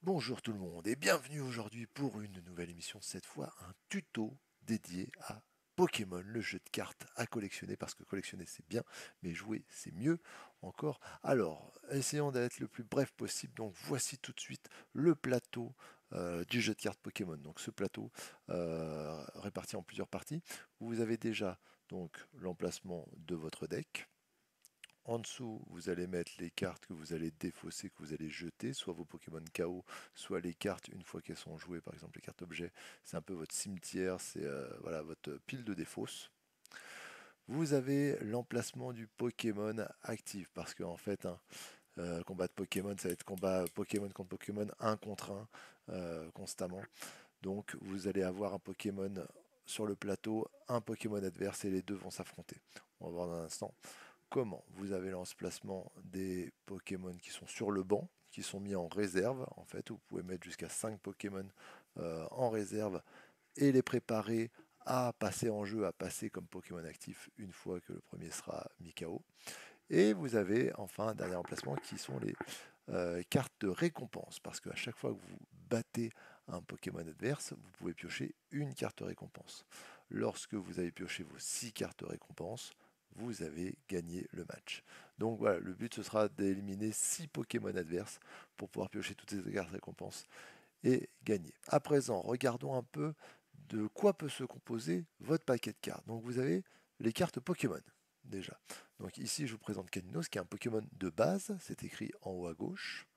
Bonjour tout le monde et bienvenue aujourd'hui pour une nouvelle émission, cette fois un tuto dédié à Pokémon, le jeu de cartes à collectionner, parce que collectionner c'est bien, mais jouer c'est mieux encore. Alors, essayons d'être le plus bref possible, donc voici tout de suite le plateau du jeu de cartes Pokémon. Donc ce plateau réparti en plusieurs parties, vous avez déjà donc l'emplacement de votre deck. En dessous, vous allez mettre les cartes que vous allez défausser, que vous allez jeter, soit vos Pokémon KO, soit les cartes une fois qu'elles sont jouées, par exemple les cartes objets. C'est un peu votre cimetière, c'est voilà, votre pile de défausse. Vous avez l'emplacement du Pokémon actif, parce qu'en fait, combat de Pokémon, ça va être combat Pokémon contre Pokémon, un contre un, constamment. Donc vous allez avoir un Pokémon sur le plateau, un Pokémon adverse, et les deux vont s'affronter. On va voir dans un instant comment vous avez l'emplacement des Pokémon qui sont sur le banc, qui sont mis en réserve. En fait, vous pouvez mettre jusqu'à 5 Pokémon en réserve et les préparer à passer en jeu, à passer comme Pokémon actif une fois que le premier sera mis KO. Et vous avez enfin un dernier emplacement qui sont les cartes de récompense, parce qu'à chaque fois que vous battez un Pokémon adverse, vous pouvez piocher une carte récompense. Lorsque vous avez pioché vos 6 cartes récompenses, vous avez gagné le match. Donc voilà, le but ce sera d'éliminer 6 Pokémon adverses pour pouvoir piocher toutes ces cartes récompenses et gagner. À présent, regardons un peu de quoi peut se composer votre paquet de cartes. Donc vous avez les cartes Pokémon déjà. Donc ici je vous présente Caninos qui est un Pokémon de base, c'est écrit en haut à gauche.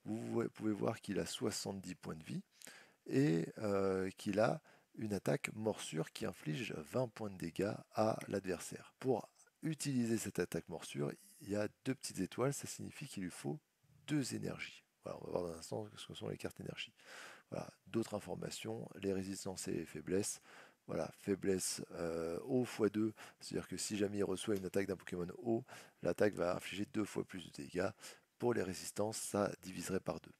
Vous pouvez voir qu'il a 70 points de vie et qu'il a une attaque morsure qui inflige 20 points de dégâts à l'adversaire. Pour utiliser cette attaque morsure, il y a deux petites étoiles, ça signifie qu'il lui faut deux énergies. Voilà, on va voir dans un instant ce que sont les cartes énergie. Voilà. D'autres informations, les résistances et les faiblesses. Voilà, faiblesse haut x2, c'est-à-dire que si jamais il reçoit une attaque d'un Pokémon haut, l'attaque va infliger deux fois plus de dégâts. Pour les résistances, ça diviserait par deux.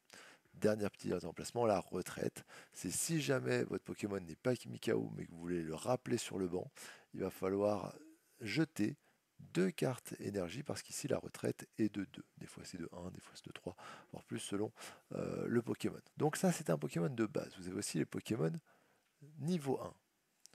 Dernier petit emplacement, la retraite. C'est si jamais votre Pokémon n'est pas mis KO, mais que vous voulez le rappeler sur le banc, il va falloir jeter deux cartes énergie, parce qu'ici la retraite est de 2. Des fois c'est de 1, des fois c'est de 3, voire plus selon le Pokémon. Donc ça c'est un Pokémon de base. Vous avez aussi les Pokémon niveau 1.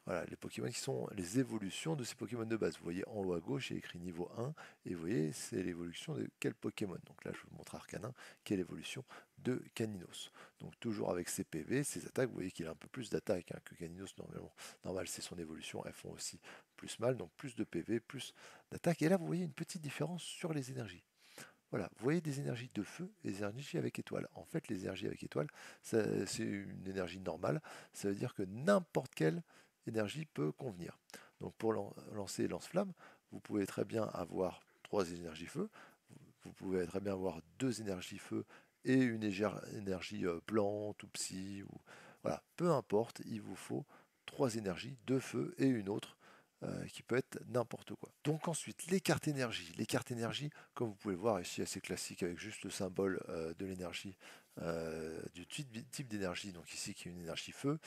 Voilà, les Pokémon qui sont les évolutions de ces Pokémon de base. Vous voyez en haut à gauche, il y a écrit niveau 1, et vous voyez, c'est l'évolution de quel Pokémon. Donc là, je vous montre Arcanin, qui est l'évolution de Caninos. Donc toujours avec ses PV, ses attaques, vous voyez qu'il a un peu plus d'attaque que Caninos normalement. Normal, c'est son évolution, elles font aussi plus mal, donc plus de PV, plus d'attaque. Et là, vous voyez une petite différence sur les énergies. Voilà, vous voyez des énergies de feu et des énergies avec étoile. En fait, les énergies avec étoile, c'est une énergie normale. Ça veut dire que n'importe quelle énergie peut convenir. Donc pour lancer lance-flamme, vous pouvez très bien avoir trois énergies feu. Vous pouvez très bien avoir deux énergies feu et une énergie plante ou psy. Voilà, peu importe, il vous faut trois énergies, deux feux et une autre qui peut être n'importe quoi. Donc ensuite, les cartes énergie. Les cartes énergie, comme vous pouvez le voir ici, assez classique avec juste le symbole de l'énergie, du type d'énergie, donc ici qui est une énergie feu,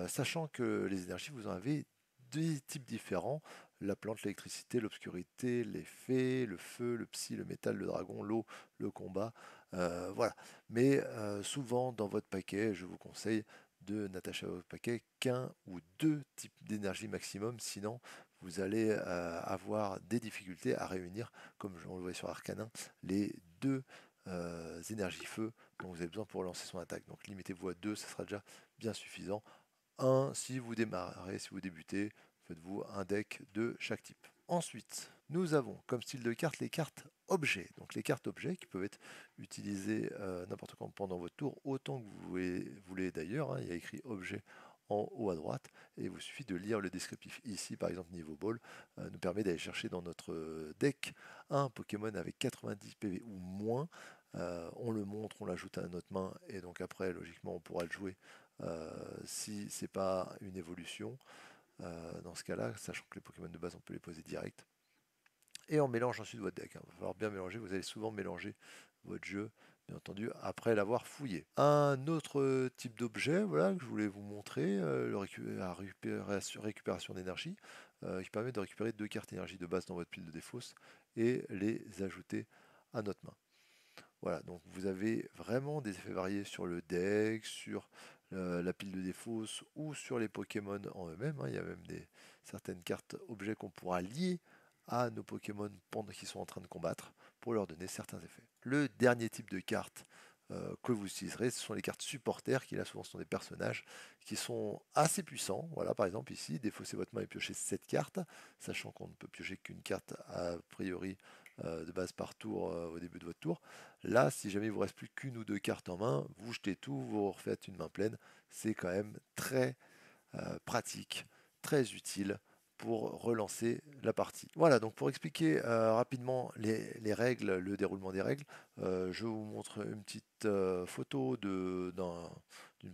sachant que les énergies, vous en avez deux types différents, la plante, l'électricité, l'obscurité, les fées, le feu, le psy, le métal, le dragon, l'eau, le combat, voilà. Mais souvent dans votre paquet, je vous conseille de n'attacher à votre paquet qu'un ou deux types d'énergie maximum, sinon vous allez avoir des difficultés à réunir, comme on le voit sur Arcanin, les deux énergies feu dont vous avez besoin pour lancer son attaque. Donc limitez-vous à deux, ça sera déjà bien suffisant. Un, si vous démarrez, si vous débutez, faites-vous un deck de chaque type. Ensuite, nous avons comme style de carte les cartes objets. Donc les cartes objets qui peuvent être utilisées n'importe quand pendant votre tour, autant que vous voulez d'ailleurs. Il y a écrit objet en haut à droite et il vous suffit de lire le descriptif. Ici, par exemple, niveau ball nous permet d'aller chercher dans notre deck un Pokémon avec 90 PV ou moins. On le montre, on l'ajoute à notre main et donc après, logiquement, on pourra le jouer si c'est pas une évolution. Dans ce cas-là, sachant que les Pokémon de base, on peut les poser direct. Et on mélange ensuite votre deck. Il va falloir bien mélanger. Vous allez souvent mélanger votre jeu, bien entendu, après l'avoir fouillé. Un autre type d'objet, voilà, que je voulais vous montrer, la récupération d'énergie, qui permet de récupérer deux cartes énergie de base dans votre pile de défausse et les ajouter à notre main. Voilà, donc vous avez vraiment des effets variés sur le deck, sur la pile de défausse ou sur les Pokémon en eux-mêmes, hein. Il y a même certaines cartes objets qu'on pourra lier à nos Pokémon pendant qu'ils sont en train de combattre pour leur donner certains effets. Le dernier type de carte que vous utiliserez, ce sont les cartes supporters, qui là souvent sont des personnages qui sont assez puissants. Voilà, par exemple ici, défausser votre main et piocher 7 cartes, sachant qu'on ne peut piocher qu'une carte a priori de base par tour au début de votre tour. Là, si jamais il vous reste plus qu'une ou deux cartes en main, vous jetez tout, vous refaites une main pleine. C'est quand même très pratique, très utile pour relancer la partie. Voilà, donc pour expliquer rapidement les règles, le déroulement des règles, je vous montre une petite photo d'une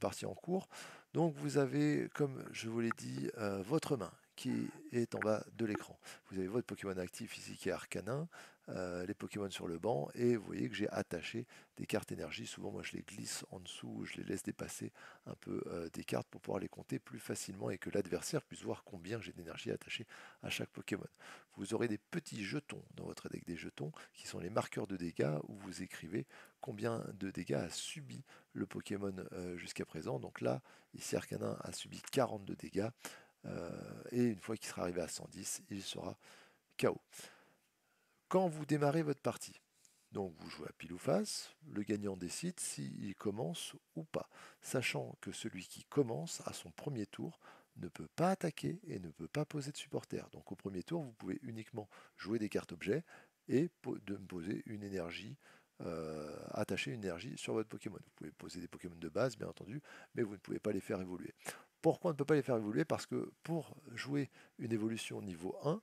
partie en cours. Donc vous avez, comme je vous l'ai dit, votre main qui est en bas de l'écran. Vous avez votre Pokémon actif ici qui est Arcanin, les Pokémon sur le banc, et vous voyez que j'ai attaché des cartes énergie. Souvent moi je les glisse en dessous, je les laisse dépasser un peu des cartes pour pouvoir les compter plus facilement et que l'adversaire puisse voir combien j'ai d'énergie attachée à chaque Pokémon. Vous aurez des petits jetons dans votre deck, des jetons qui sont les marqueurs de dégâts où vous écrivez combien de dégâts a subi le Pokémon jusqu'à présent. Donc là, ici Arcanin a subi 42 dégâts et une fois qu'il sera arrivé à 110, il sera KO. Quand vous démarrez votre partie, donc vous jouez à pile ou face, le gagnant décide s'il commence ou pas, sachant que celui qui commence à son premier tour ne peut pas attaquer et ne peut pas poser de supporter. Donc au premier tour, vous pouvez uniquement jouer des cartes objets et de me poser une énergie, attacher une énergie sur votre Pokémon. Vous pouvez poser des Pokémon de base, bien entendu, mais vous ne pouvez pas les faire évoluer. Pourquoi on ne peut pas les faire évoluer? Parce que pour jouer une évolution niveau 1,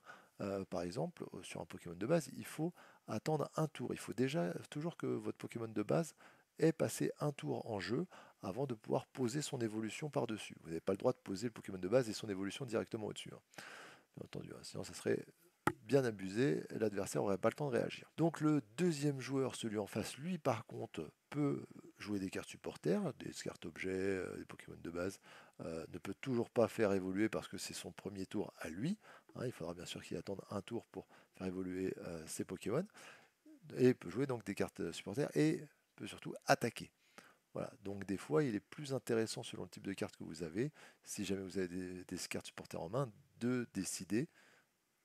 par exemple, sur un Pokémon de base, il faut attendre un tour. Il faut déjà toujours que votre Pokémon de base ait passé un tour en jeu avant de pouvoir poser son évolution par-dessus. Vous n'avez pas le droit de poser le Pokémon de base et son évolution directement au-dessus, hein, bien entendu, hein. Sinon ça serait bien abusé, l'adversaire n'aurait pas le temps de réagir. Donc le deuxième joueur, celui en face, lui par contre, peut jouer des cartes supporters, des cartes objets, des Pokémon de base, ne peut toujours pas faire évoluer parce que c'est son premier tour à lui, hein. Il faudra bien sûr qu'il attende un tour pour faire évoluer ses Pokémon, et peut jouer donc des cartes supporters et peut surtout attaquer. Voilà, donc des fois il est plus intéressant selon le type de carte que vous avez, si jamais vous avez des cartes supporters en main, de décider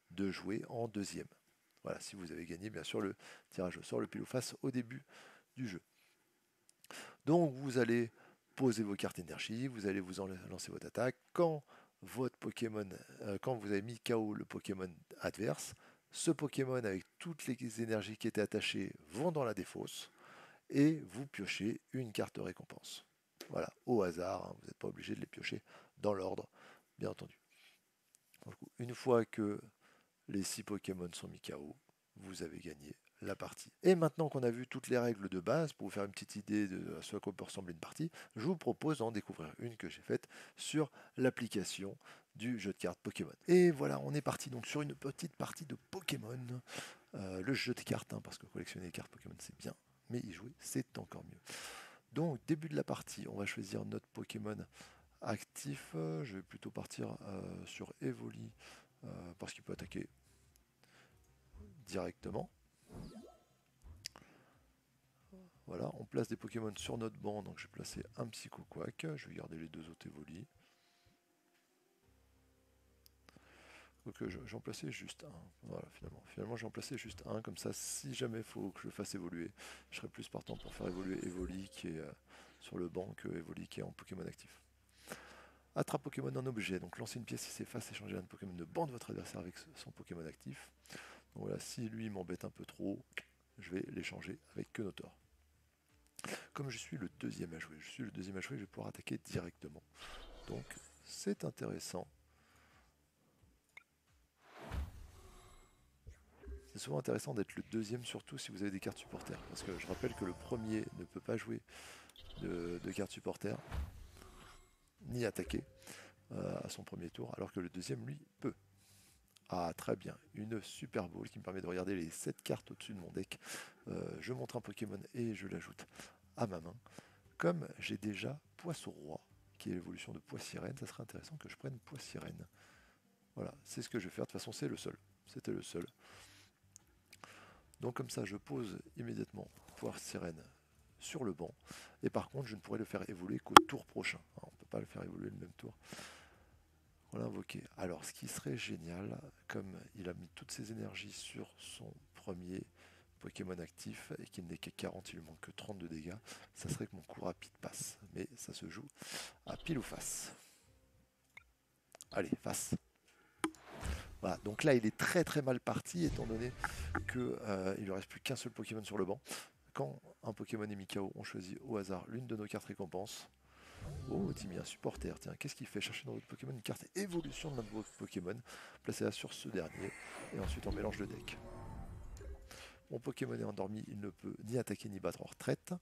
de jouer en deuxième. Voilà, si vous avez gagné bien sûr le tirage au sort, le pile ou face au début du jeu. Donc vous allez poser vos cartes énergie, vous allez vous lancer votre attaque. Quand votre Pokémon, quand vous avez mis KO le Pokémon adverse, ce Pokémon avec toutes les énergies qui étaient attachées vont dans la défausse et vous piochez une carte récompense. Voilà, au hasard, hein, vous n'êtes pas obligé de les piocher dans l'ordre, bien entendu. Donc, une fois que les 6 Pokémon sont mis KO, vous avez gagné la partie. Et maintenant qu'on a vu toutes les règles de base, pour vous faire une petite idée de à ce à quoi peut ressembler une partie, je vous propose d'en découvrir une que j'ai faite sur l'application du jeu de cartes Pokémon. Et voilà, on est parti donc sur une petite partie de Pokémon, le jeu de cartes, hein, parce que collectionner les cartes Pokémon c'est bien, mais y jouer c'est encore mieux. Donc début de la partie, on va choisir notre Pokémon actif. Je vais plutôt partir sur Evoli, parce qu'il peut attaquer directement. Voilà, on place des Pokémon sur notre banc, donc je vais placer un Psycho-Quack, je vais garder les deux autres Evoli. Donc j'en plaçais juste un, voilà finalement j'en plaçais juste un, comme ça si jamais il faut que je le fasse évoluer, je serai plus partant pour faire évoluer Evoli qui est sur le banc que Evoli qui est en Pokémon actif. Attrape Pokémon en objet, donc lancer une pièce si c'est face, échanger un Pokémon de banc de votre adversaire avec son Pokémon actif. Donc voilà, si lui m'embête un peu trop, je vais l'échanger avec Kenotor. Comme je suis le deuxième à jouer, je vais pouvoir attaquer directement. Donc c'est intéressant. C'est souvent intéressant d'être le deuxième, surtout si vous avez des cartes supporters. Parce que je rappelle que le premier ne peut pas jouer de cartes supporters, ni attaquer à son premier tour, alors que le deuxième, lui, peut. Ah, très bien, une Super Bowl qui me permet de regarder les 7 cartes au-dessus de mon deck. Je montre un Pokémon et je l'ajoute à ma main. Comme j'ai déjà Poisson Roi, qui est l'évolution de Poissirène, ça serait intéressant que je prenne Poissirène. Voilà, c'est ce que je vais faire. De toute façon, c'est le seul. C'était le seul. Donc comme ça, je pose immédiatement Poire Sirène sur le banc. Et par contre, je ne pourrai le faire évoluer qu'au tour prochain. On ne peut pas le faire évoluer le même tour. On l'a invoqué. Alors, ce qui serait génial, comme il a mis toutes ses énergies sur son premier Pokémon actif et qu'il n'est qu'à 40, il lui manque que 30 de dégâts, ça serait que mon coup rapide passe. Mais ça se joue à pile ou face. Allez, face. Voilà, donc là il est très très mal parti étant donné qu'il ne lui reste plus qu'un seul Pokémon sur le banc. Quand un Pokémon est mis KO, on choisit au hasard l'une de nos cartes récompenses. Oh, Timmy, un supporter, tiens, qu'est-ce qu'il fait? Chercher dans votre Pokémon une carte évolution de l'un de vos Pokémon, placez-la sur ce dernier, et ensuite on mélange le deck. Mon Pokémon est endormi, il ne peut ni attaquer ni battre en retraite.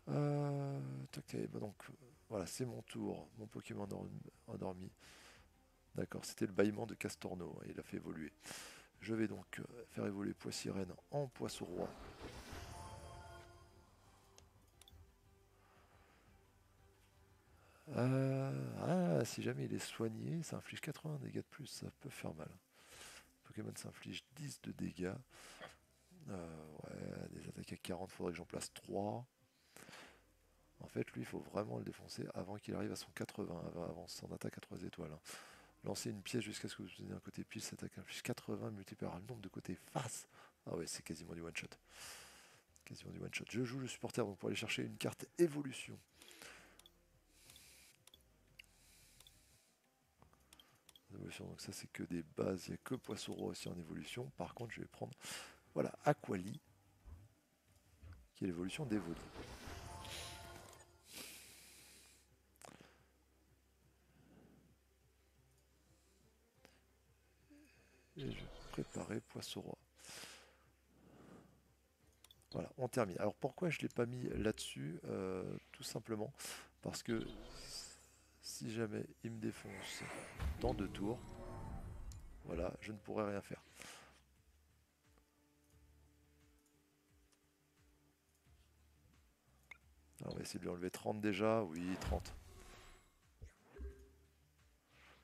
Donc voilà, c'est mon tour, mon Pokémon endormi. D'accord, c'était le bâillement de Castorno, il a fait évoluer. Je vais donc faire évoluer Poissirène en Poisson-Roi. Si jamais il est soigné, ça inflige 80 dégâts de plus, ça peut faire mal. Pokémon s'inflige 10 de dégâts. Ouais, des attaques à 40, faudrait que j'en place 3. En fait, lui, il faut vraiment le défoncer avant qu'il arrive à son 80, avant son attaque à 3 étoiles. Hein. Lancer une pièce jusqu'à ce que vous obteniez un côté pile, cette attaque inflige 80 multiplié par le nombre de côtés face. Ah ouais, c'est quasiment du one-shot. Quasiment du one-shot. Je joue le supporter donc pour aller chercher une carte évolution. Donc ça c'est que des bases, il n'y a que Poisson-Roi aussi en évolution. Par contre je vais prendre, voilà, Aquali, qui est l'évolution d'Evoli. Et je vais préparer Poisson-Roi. Voilà, on termine. Alors pourquoi je ne l'ai pas mis là-dessus tout simplement parce que si jamais il me défonce dans 2 tours, voilà, je ne pourrai rien faire. Alors on va essayer de lui enlever 30 déjà. Oui, 30.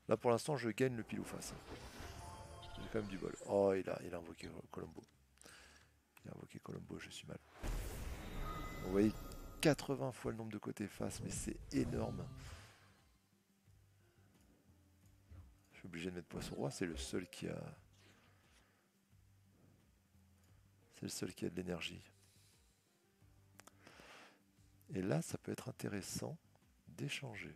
Là pour l'instant je gagne le pile ou face. J'ai quand même du bol. Oh, il a invoqué Colombo. Il a invoqué Colombo, je suis mal. Vous voyez, 80 fois le nombre de côtés face, mais c'est énorme. Je suis obligé de mettre Poisson Roi, c'est le seul qui a. C'est le seul qui a de l'énergie. Et là, ça peut être intéressant d'échanger.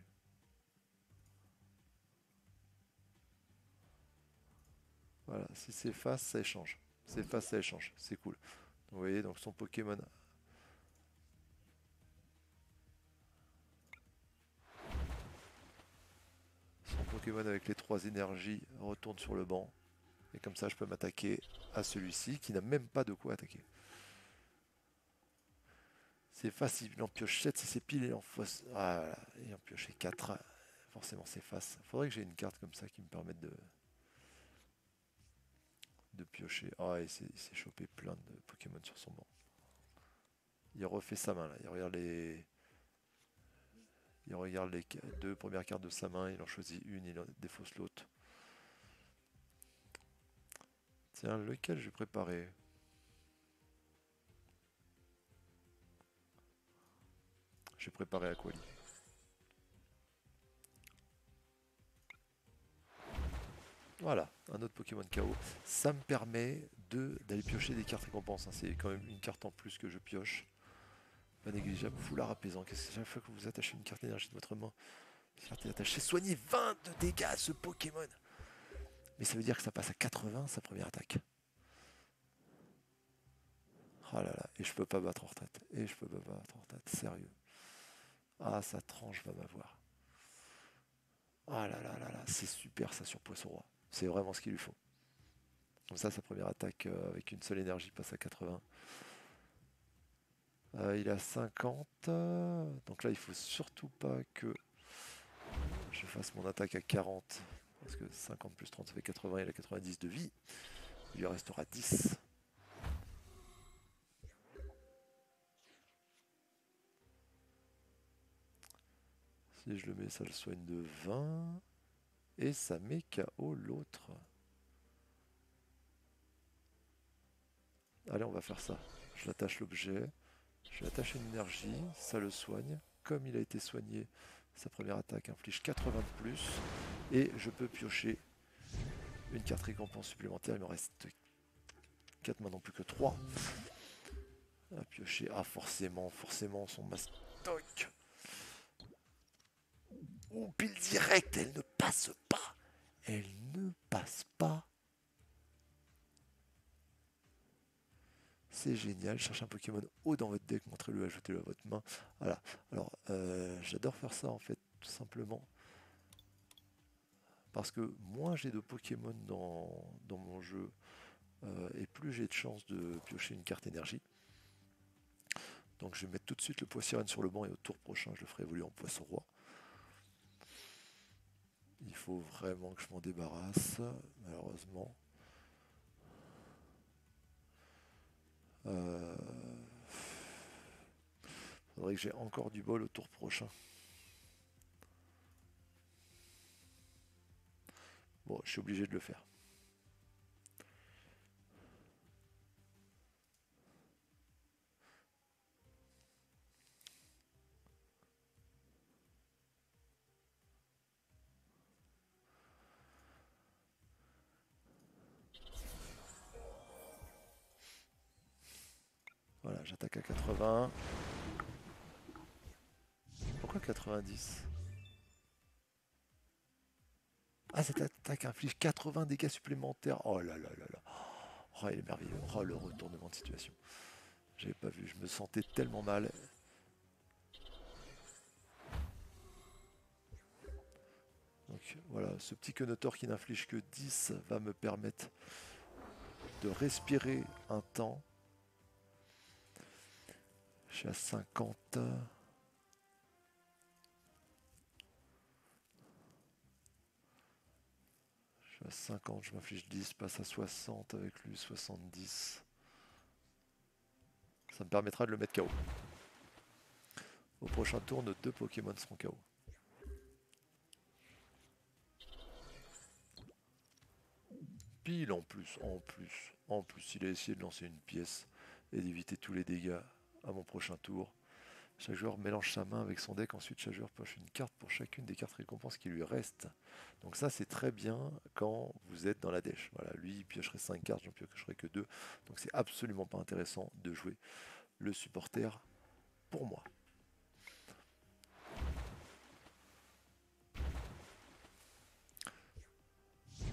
Voilà, si c'est face, ça échange. C'est face, ça échange. C'est cool. Vous voyez, donc son Pokémon. Son Pokémon avec les 3 énergies retourne sur le banc. Et comme ça, je peux m'attaquer à celui-ci qui n'a même pas de quoi attaquer. C'est facile, il en pioche 7, si c'est pile, il en fausse. Ah, voilà. Il en pioche 4. Forcément, c'est face. Faudrait que j'ai une carte comme ça qui me permette de piocher. Ah, il s'est chopé plein de Pokémon sur son banc. Il refait sa main là. Il regarde les 2 premières cartes de sa main, il en choisit une, il en défausse l'autre. Tiens, lequel je vais préparer? Je vais préparer Aquali. Voilà, un autre Pokémon KO. Ça me permet d'aller piocher des cartes récompenses. Hein. C'est quand même une carte en plus que je pioche. Pas négligeable, foulard apaisant. Qu'est-ce que chaque fois que vous attachez une carte d'énergie de votre main, cette carte est attachée. Soignez 20 de dégâts à ce Pokémon. Mais ça veut dire que ça passe à 80 sa première attaque. Oh là là, et je peux pas battre en retraite. Et je peux pas battre en retraite, sérieux. Ah, sa tranche va m'avoir. Ah là là là là, c'est super ça sur Poisson Roi. C'est vraiment ce qu'il lui faut. Comme ça, sa première attaque avec une seule énergie passe à 80. Il a 50. Donc là, il faut surtout pas que je fasse mon attaque à 40. Parce que 50 plus 30, ça fait 80. Il a 90 de vie. Il lui restera 10. Si je le mets, ça le soigne de 20. Et ça met KO l'autre. Allez, on va faire ça. Je l'attache l'objet. Je lui attache une énergie. Ça le soigne. Comme il a été soigné, sa première attaque inflige 80 de plus. Et je peux piocher une carte récompense supplémentaire. Il me reste 4 maintenant plus que 3. À piocher. Ah, forcément son mastoc. Oh, pile direct. Elle ne passe pas. Elle ne passe pas. C'est génial. Cherchez un Pokémon haut dans votre deck. Montrez-le, ajoutez-le à votre main. Voilà. Alors, j'adore faire ça en fait, tout simplement. Parce que moins j'ai de Pokémon dans mon jeu, et plus j'ai de chances de piocher une carte énergie. Donc je vais mettre tout de suite le Poissirène sur le banc et au tour prochain je le ferai évoluer en Poisson Roi. Il faut vraiment que je m'en débarrasse, malheureusement. Faudrait que j'ai encore du bol au tour prochain. Bon, je suis obligé de le faire. Voilà, j'attaque à 80. Pourquoi 90? Ah, cette attaque inflige 80 dégâts supplémentaires. Oh là là là là. Oh, il est merveilleux. Oh, le retournement de situation. J'avais pas vu, je me sentais tellement mal. Donc voilà, ce petit Quenotor qui n'inflige que 10 va me permettre de respirer un temps. Je suis à 50. Je suis à 50, je m'inflige 10, passe à 60 avec lui, 70. Ça me permettra de le mettre KO. Au prochain tour, nos 2 Pokémon seront KO. Pile en plus, il a essayé de lancer une pièce et d'éviter tous les dégâts à mon prochain tour. Chaque joueur mélange sa main avec son deck, ensuite chaque joueur pioche une carte pour chacune des cartes récompenses qui lui restent. Donc ça c'est très bien quand vous êtes dans la dèche. Voilà, lui il piocherait 5 cartes, j'en piocherai que 2. Donc c'est absolument pas intéressant de jouer le supporter pour moi.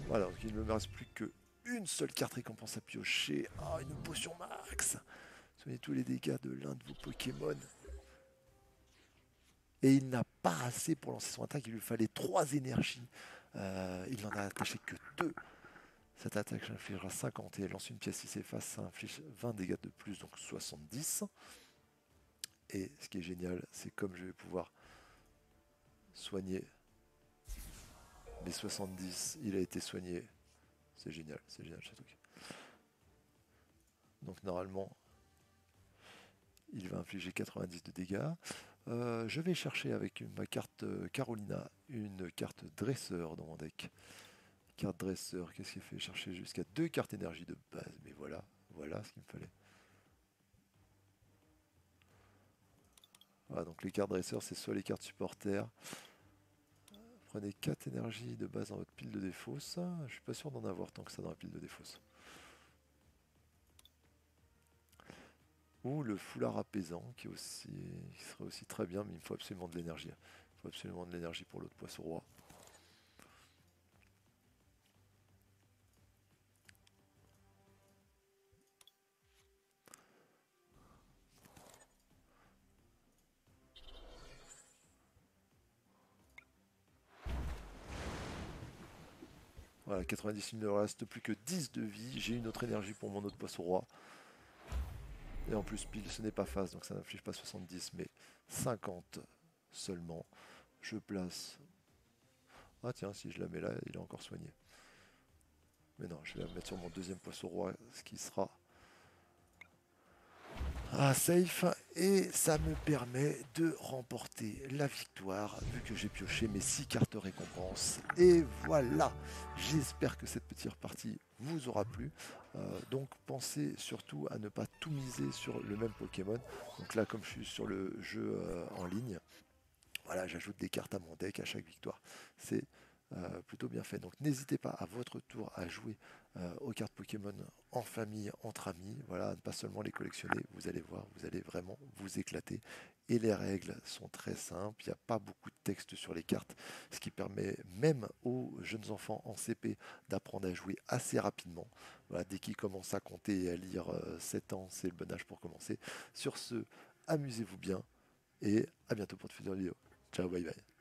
Voilà, donc il ne me reste plus qu'une seule carte récompense à piocher. Ah, une potion max. Soignez tous les dégâts de l'un de vos Pokémon. Et il n'a pas assez pour lancer son attaque, il lui fallait 3 énergies. Il n'en a attaché que 2. Cette attaque infligera 50 et elle lance une pièce qui s'efface, ça inflige 20 dégâts de plus, donc 70. Et ce qui est génial, c'est comme je vais pouvoir soigner les 70, il a été soigné. C'est génial ce truc. Donc normalement, il va infliger 90 de dégâts. Je vais chercher avec ma carte Carolina une carte dresseur dans mon deck. Carte dresseur, qu'est-ce qu'il fait? Chercher jusqu'à 2 cartes énergie de base. Mais voilà, voilà ce qu'il me fallait. Voilà, donc les cartes dresseurs, c'est soit les cartes supporters. Prenez 4 énergies de base dans votre pile de défausse. Je suis pas sûr d'en avoir tant que ça dans la pile de défausse. Ou le foulard apaisant qui serait aussi très bien, mais il me faut absolument de l'énergie. Il faut absolument de l'énergie pour l'autre poisson roi. Voilà, 90, il ne reste plus que 10 de vie. J'ai une autre énergie pour mon autre poisson roi. Et en plus, pile, ce n'est pas face, donc ça n'inflige pas 70, mais 50 seulement. Je place... Ah tiens, si je la mets là, il est encore soigné. Mais non, je vais la mettre sur mon deuxième poisson roi, ce qui sera safe. Et ça me permet de remporter la victoire, vu que j'ai pioché mes 6 cartes récompenses. Et voilà, j'espère que cette petite partie vous aura plu. Donc pensez surtout à ne pas tout miser sur le même Pokémon. Donc là, comme je suis sur le jeu en ligne, voilà, j'ajoute des cartes à mon deck à chaque victoire. C'est plutôt bien fait. Donc n'hésitez pas à votre tour à jouer aux cartes Pokémon en famille, entre amis. Voilà, ne pas seulement les collectionner, vous allez voir, vous allez vraiment vous éclater. Et les règles sont très simples, il n'y a pas beaucoup de texte sur les cartes, ce qui permet même aux jeunes enfants en CP d'apprendre à jouer assez rapidement. Voilà, dès qu'ils commencent à compter et à lire 7 ans, c'est le bon âge pour commencer. Sur ce, amusez-vous bien et à bientôt pour de futures vidéos. Ciao, bye bye.